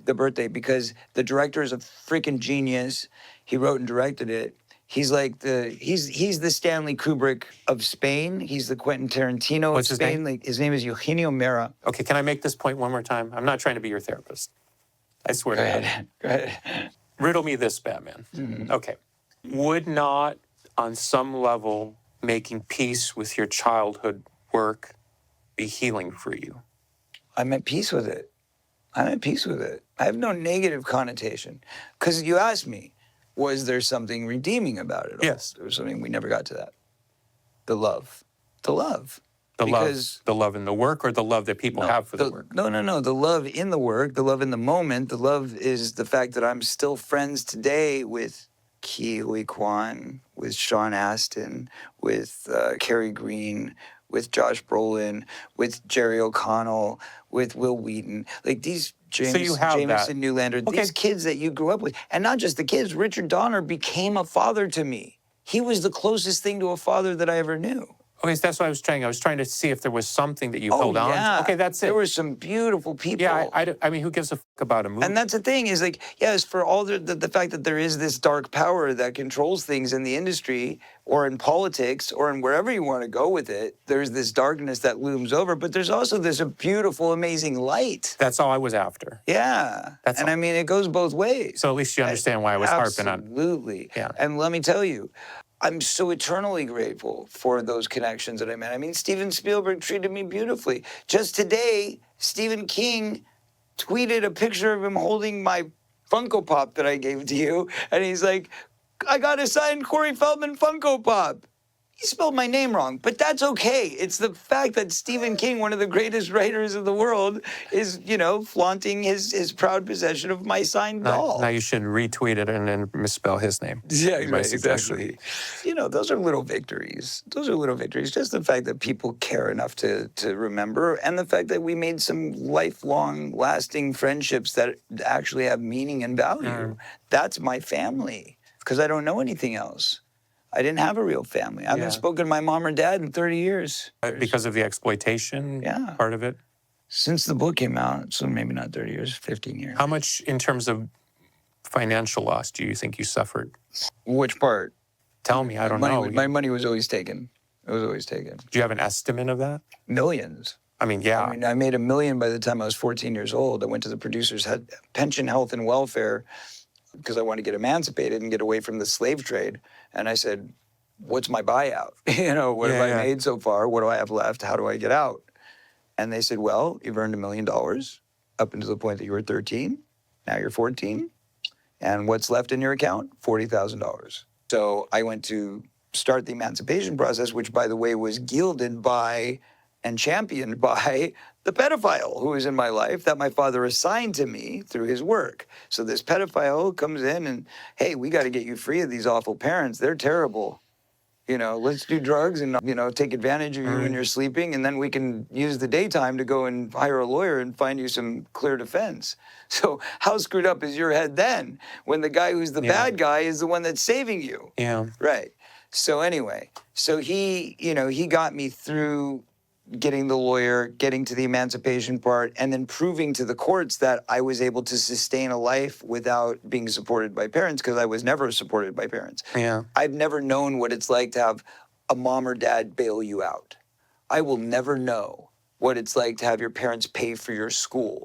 The Birthday, because the director is a freaking genius. He wrote and directed it. He's like he's the Stanley Kubrick of Spain. He's the Quentin Tarantino What's of his Spain. name? His name is Eugenio Mera. Okay, can I make this point one more time? I'm not trying to be your therapist. I swear Go to God. ahead. Go ahead. Riddle me this, Batman. Mm-hmm. Okay. Would not, on some level, making peace with your childhood work be healing for you? I'm at peace with it. I'm at peace with it. I have no negative connotation. Because you asked me, was there something redeeming about it all? Yes. There was something, we never got to that. The love. The love. The Because love in the work, or the love that people have for the work? No. The love in the work, the love in the moment. The love is the fact that I'm still friends today with Ke Huy Quan, with Sean Astin, with Cary Green, with Josh Brolin, with Jerry O'Connell, with Will Wheaton. Like these Jameson Newlander, these kids that you grew up with. And not just the kids, Richard Donner became a father to me. He was the closest thing to a father that I ever knew. Okay, so that's what I was trying. I was trying to see if there was something that you held on to. Okay, that's it. There were some beautiful people. Yeah, I mean, who gives a fuck about a movie? And that's the thing is like, yes, for all the fact that there is this dark power that controls things in the industry or in politics or in wherever you want to go with it, there's this darkness that looms over, but there's also this beautiful, amazing light. That's all I was after. Yeah. That's all. I mean, it goes both ways. So at least you understand why I was harping on. Absolutely. Yeah. And let me tell you, I'm so eternally grateful for those connections that I made. I mean, Steven Spielberg treated me beautifully. Just today, Stephen King tweeted a picture of him holding my Funko Pop that I gave to you, and he's like, I got a signed Corey Feldman Funko Pop. He spelled my name wrong, but that's okay. It's the fact that Stephen King, one of the greatest writers of the world, is, flaunting his proud possession of my signed doll. Now you should retweet it and then misspell his name. Yeah, right, exactly. Those are little victories. Those are little victories. Just the fact that people care enough to remember, and the fact that we made some lifelong, lasting friendships that actually have meaning and value. That's my family, because I don't know anything else. I didn't have a real family. I haven't spoken to my mom or dad in 30 years. Because of the exploitation part of it? Since the book came out, so maybe not 30 years, 15 years. How much in terms of financial loss do you think you suffered? Which part? Tell me, I don't know. My money was always taken. It was always taken. Do you have an estimate of that? Millions. I mean, yeah. I made $1 million by the time I was 14 years old. I went to the producers, had pension, health, and welfare, because I wanted to get emancipated and get away from the slave trade. And I said, what's my buyout? What have I made so far? What do I have left? How do I get out? And they said, well, you've earned $1 million up until the point that you were 13. Now you're 14. And what's left in your account? $40,000. So I went to start the emancipation process, which, by the way, was gilded by and championed by the pedophile who was in my life that my father assigned to me through his work. So this pedophile comes in and, hey, we got to get you free of these awful parents. They're terrible. Let's do drugs and, take advantage of you when you're sleeping, and then we can use the daytime to go and hire a lawyer and find you some clear defense. So how screwed up is your head then when the guy who's the bad guy is the one that's saving you? Yeah. Right. So anyway, he got me through getting the lawyer, getting to the emancipation part, and then proving to the courts that I was able to sustain a life without being supported by parents, because I was never supported by parents. Yeah. I've never known what it's like to have a mom or dad bail you out. I will never know what it's like to have your parents pay for your school.